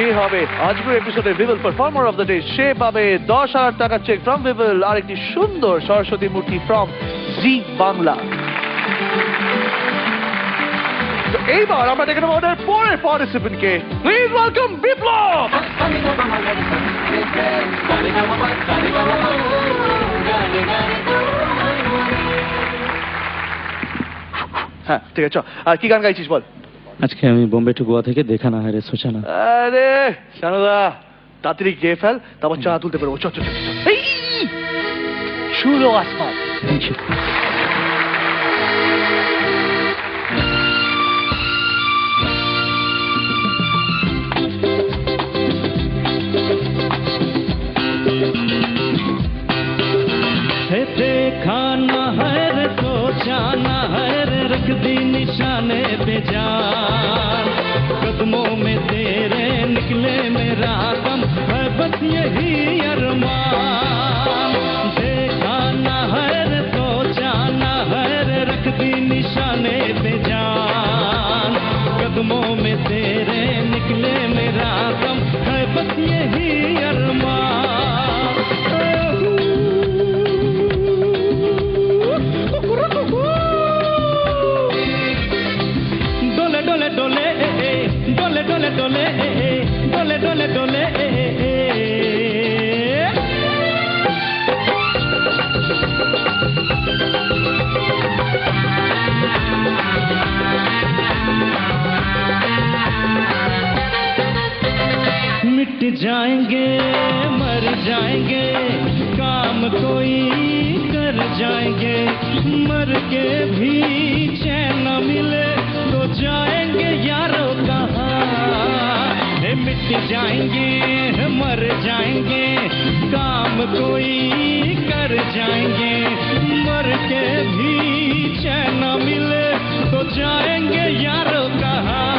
যে হবে আজকের এপিসোডে ভিভেল পারফর্মার অফ দ্য ডে সে পাবে 10,000 টাকা চেক ফ্রম ভিভেল আর একটি সুন্দর সরস্বতী মূর্তি ফ্রম জি বাংলা। তো এইবার আমরা দেখে নেব আমাদের পরের পার্টিসিপেন্টকে। প্লিজ ওয়েলকাম বিপ্লব। হ্যাঁ ঠিক আছে, আর কি গান গাইছিস বল? আজকে আমি বোম্বে টু গোয়া থেকে দেখা না হয় রে সোচানা। আরে শানুদা তাড়াতাড়ি গিয়ে ফেল, তারপর চা তুলতে পারবো। চল চল চল ছুলো আসমান। देखा ना है रे सोचा ना है रे रख दी निशाने पे जान कदमों में तेरे निकले मेरा दम है बस यही अरमान। देखा ना है रे सोचा ना है रे रख दी निशाने पे जान कदमों में तेरे निकले मेरा दम है बस यही अरमान। डोले डोले मिट जाएंगे मर जाएंगे काम कोई कर जाएंगे मर के भी चैन न मिले तो जाएंगे यारों कहाँ। मिट जाएंगे मर जाएंगे काम कोई कर जाएंगे मर के भी चैन न मिले तो जाएंगे यारों कहाँ।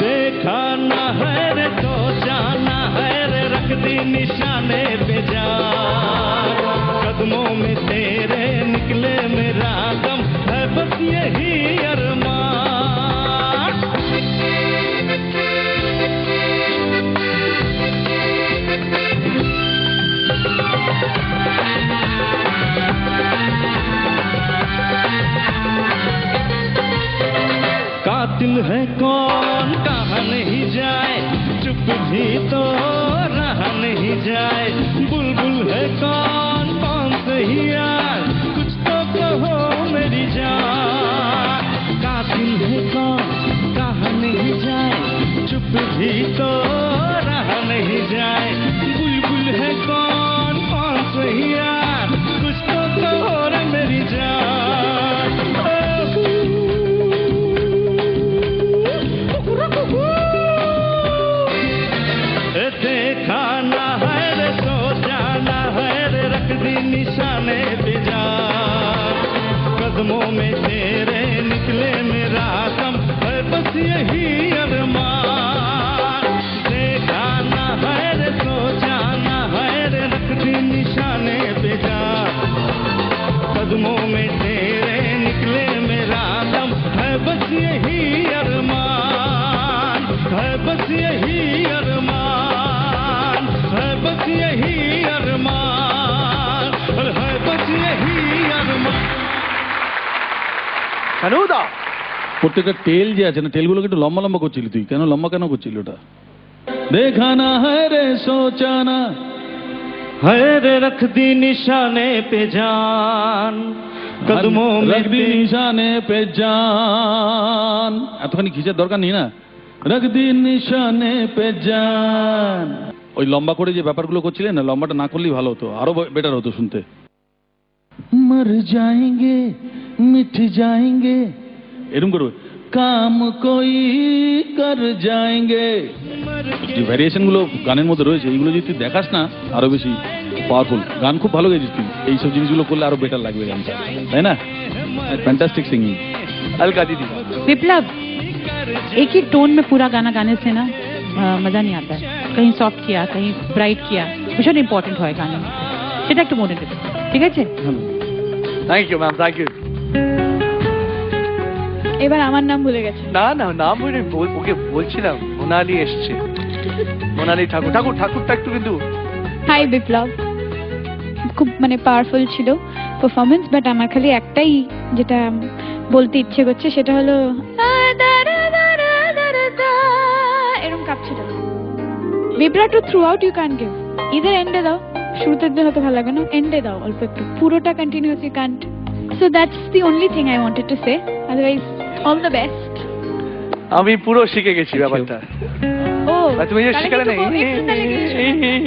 देखा ना है रे तो जाना है रे रख दी निशाने पे जा कदमों में तेरे निकले मेरा दम है बस यही अरमान। कातिल है कौन कहा नहीं जाए चुप भी तो रहा नहीं जाए बुलबुल है कौन कौन सही यार कुछ तो कहो मेरी जान। कातिल है कौन कहा नहीं जाए चुप भी तो रहा नहीं जाए बुलबुल है कौन कौन सही यार कुछ तो कहो रे मेरी जान। देखा ना है रे सोचा ना है रे रख दी निशाने पे जा कदमों में तेरे निकले मेरा दम है बस यही अरमान। देखा ना है रे सोचा ना है रे रख दी निशाने पे जा कदमों में तेरे निकले मेरा दम है बस यही अरमान है बस यही अरमान है बस यही अरमान है बस यही अरमान। শানুদা প্রত্যেকটা টেল যে আছে না টেলগুলোকে একটু লম্বা লম্বা করছিলি তুই কেন লম্বা কেন করছিলি ওটা? দেখা না है रे सोचाना है रे रख दी निशाने पे जान कदमों में रख दी निशाने पे जान এতখানি খিচার দরকার নেই না। रख दी निशाने पे जान ওই লম্বা করে যে ব্যাপারগুলো করছিলেন না লম্বাটা না করলেই ভালো হতো আরো বেটার হতো শুনতে। मर जाएंगे मिट जाएंगे এরকম করবে काम कोई कर जाएंगे। যে ভ্যারিয়েশন গুলো গানের মধ্যে রয়েছে এইগুলো যদি তুই দেখাস না আরো বেশি পাওয়ারফুল। গান খুব ভালো গেছিস তুই, এইসব জিনিসগুলো করলে আরো বেটার লাগবে গানটা, তাই না? Fantastic singing. अलका दीदी। विप्लव, एक ही टोन में पूरा गाना गाने से ना मजा नहीं आता है। कहीं सॉफ्ट किया कहीं ब्राइट किया, भीषण इम्पोर्टेंट है गाने में, সেটা একটু মনে দেবে, ঠিক আছে? Thank you ma'am, thank you. এবার আমার নাম ভুলে গেছে। না না, নাম বলে ওকে বলছিলাম, মোনালি এসছে, মোনালি ঠাকুর। ঠাকুরটা একটু কিন্তু হাই বিপ্লব, খুব মানে পাওয়ারফুল ছিল পারফরমেন্স, বাট আমার খালি একটাই যেটা বলতে ইচ্ছে করছে সেটা হলো এরকম কাঁপছিল। Biplab throughout you can give, either এন্ডে দাও, শুরুতে দিলে হয়তো ভালো লাগে না, এন্ডে দাও অল্প একটু, পুরোটা continuous you can't. So that's the only thing I wanted to say, otherwise all the best. আমি পুরো শিখে গেছি ব্যাপারটা। ও আর তুমি যে শিখালে না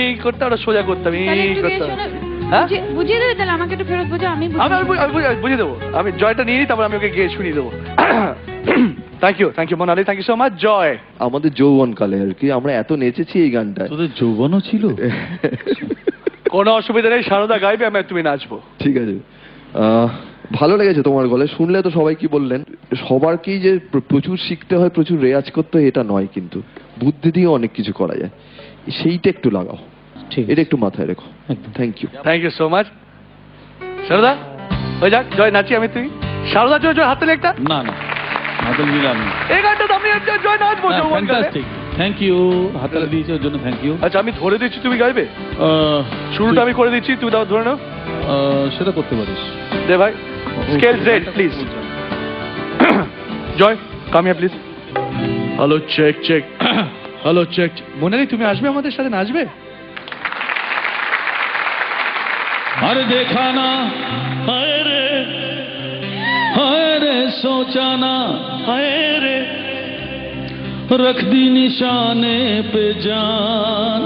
এই করতে, ওটা সোজা করতাম, এই করতাম। হ্যাঁ বুঝিয়ে দেবে তাহলে, আমাকে একটু ফেরত বোঝাও, আমি বুঝিয়ে দেবো। আমি জয়টা নিয়ে নিই, তারপর আমি ওকে গিয়ে শুনিয়ে দেবো। Thank you Monali, thank you so much. Joy, আমাদের যৌবনকালে আর কি আমরা এত নেচেছি এই গানটা। তোদের যৌবনও ছিল? কোনো অসুবিধা নেই, সারদা গাইবে, আমি আর তুমি নাচবো। ঠিক আছে, ভালো লেগেছে তোমার গলায় শুনলে। তো সবাই কি বললেন, সবারকেই যে প্রচুর শিখতে হয়, প্রচুর রেয়াজ করতে হয় এটা নয়, কিন্তু বুদ্ধি দিয়ে অনেক কিছু করা যায়, সেইটা একটু লাগাও, এটা একটু মাথায় রেখো। Thank you, thank you so much. Sarada হয়ে যাক, জয় নাচি আমি তুই। সারদা জয়, জয় হাতে একটা। না না, হাতে নিলাম না। এই গানটা তো আমি আর জয় নাচবো যৌবনকালে। Fantastic, thank you. হাতে দিয়েছে ওর জন্য থ্যাংক ইউ। আচ্ছা আমি ধরে দিচ্ছি, তুমি গাইবে। শুরুটা আমি করে দিচ্ছি, তুমি তাও ধরে নাও। সেটা করতে পারিস। দে ভাই, scale Z please. Joy come here please. Hello check check, hello check. Monali তুমি আসবে আমাদের সাথে, নাচবে? अरे देखा ना, हाय रे सोचा ना, हाय रे रख दी निशाने पे जान।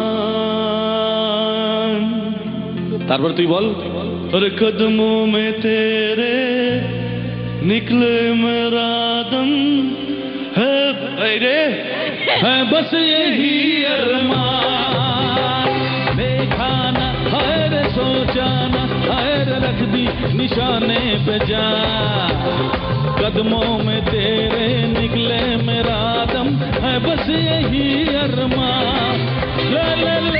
तारपर तुई बोल। अरे कदमों में तेरे निकले मेरा दम है, रे है बस यही अरमान। देखा ना, हाय रे सोचा ना, हाय रे रख दी निशाने पे जान। कदमों में तेरे निकले मेरा दम है बस यही अरमान। ला ला ला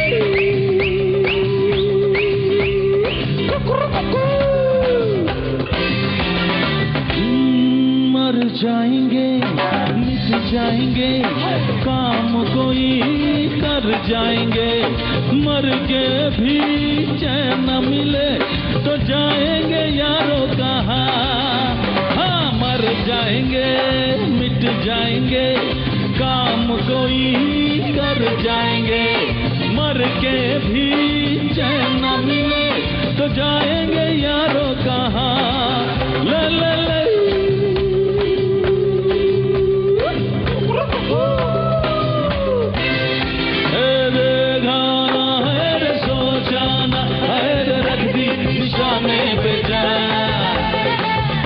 मर जाएंगे, मिट जाएंगे, काम कोई कर जाएंगे। मर के भी चैन न मिले तो जाएंगे यारों कहाँ। हाँ मर जाएंगे, मिट जाएंगे, काम कोई कर जाएंगे। मर के भी चैन न मिले तो जाएंगे यारों कहाँ। ला ला ला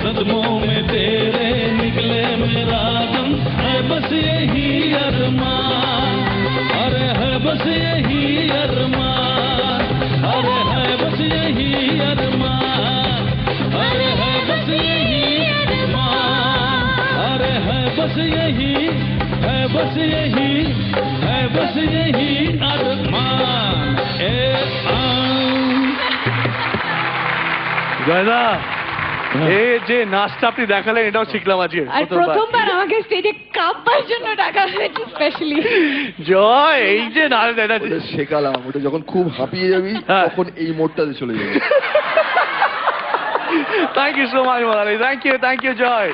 कदमों में तेरे निकले मेरा दम है बस यही अरमान। अरे है बस यही अरमान, अरे है बस यही अरमान, अरे है बस यही अरमान, अरे है बस यही, है बस यही, है बस यही अरमान। জয়দা, এই যে নাচটা আপনি দেখালেন এটাও শিখলাম আজকে। আর প্রথমবার আমাকে স্টেজে কাঁপার জন্য ডাকা হয়েছে স্পেশালি। জয় এই যে না ওটা শেখালাম, ওটা যখন খুব হাঁপিয়ে যাবি হ্যাঁ। তখন এই মোডটাতে চলে যাবে। Thank you so much Monali, thank you Joy.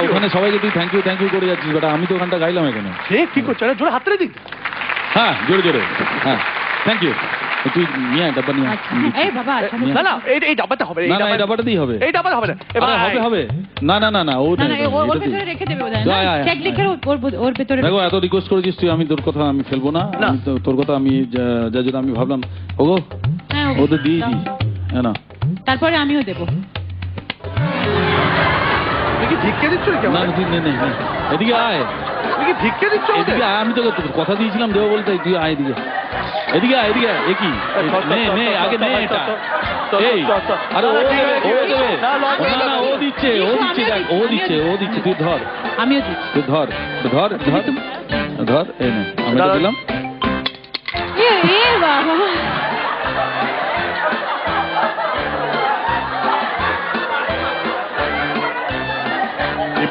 ওখানে সবাইকে তুই থ্যাংক ইউ করে যাচ্ছিস, বেটা আমি তো ওখানটা গাইলাম এখানে। কি করছো? জোরে হাতরে দিক। হ্যাঁ জোরে জোরে, হ্যাঁ থ্যাংক ইউ। তুই নিয়ে আয়, ডাব্বা নিয়ে আয়। এই বাবা, আচ্ছা না না এই ডাব্বাটা হবে, না না এই ডাব্বাটাতেই হবে, এই ডাব্বাটা হবে না। আরে হবে হবে, না না না না ও না না ওর ভেতরে রেখে দেবে ওটা, আয়, আয়, চেক লিখে ওর ভেতরে। দেখো এত রিকোয়েস্ট করেছিস তুই, আমি তোর কথা আমি ফেলবো না। আমি তো তোর কথা আমি যা যেটা আমি ভাবলাম ওগো হ্যাঁ ওদের দিয়েছি। হ্যাঁ না তারপরে আমিও দেবো। তুমি কি ভিক্ষে দিচ্ছ নাকি? না তুই নে নে নে। এদিকে আয়, তুমি কি ভিক্ষে দিচ্ছ? এদিকে আয়, আমি তোকে কথা দিয়েছিলাম দেবো বলতে, তুই আয় এদিকে, এদিকে আয়, এদিকে আয়। এ কি নে নে আগে নে এটা। এই আরে ও দেবে, ও দেবে। না না ও দিচ্ছে, ও দিচ্ছে, দেখ ও দিচ্ছে, ও দিচ্ছে। তুই ধর, আমিও দিচ্ছি। তুই ধর ধর ধর ধর, এই নে আমি এটা দিলাম। এ বাবা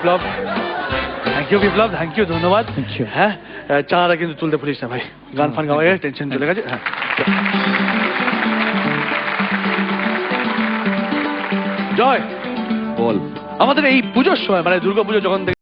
বিপ্লব, থ্যাংক ইউ, ধন্যবাদ। হ্যাঁ, চাঁদাটা কিন্তু তুলতে ভুলিস না ভাই, গান ফান গাওয়া গেছে, টেনশন চলে গেছে। হ্যাঁ, জয়, বল। আমাদের এই পুজোর সময় মানে দুর্গাপুজো যখন থেকে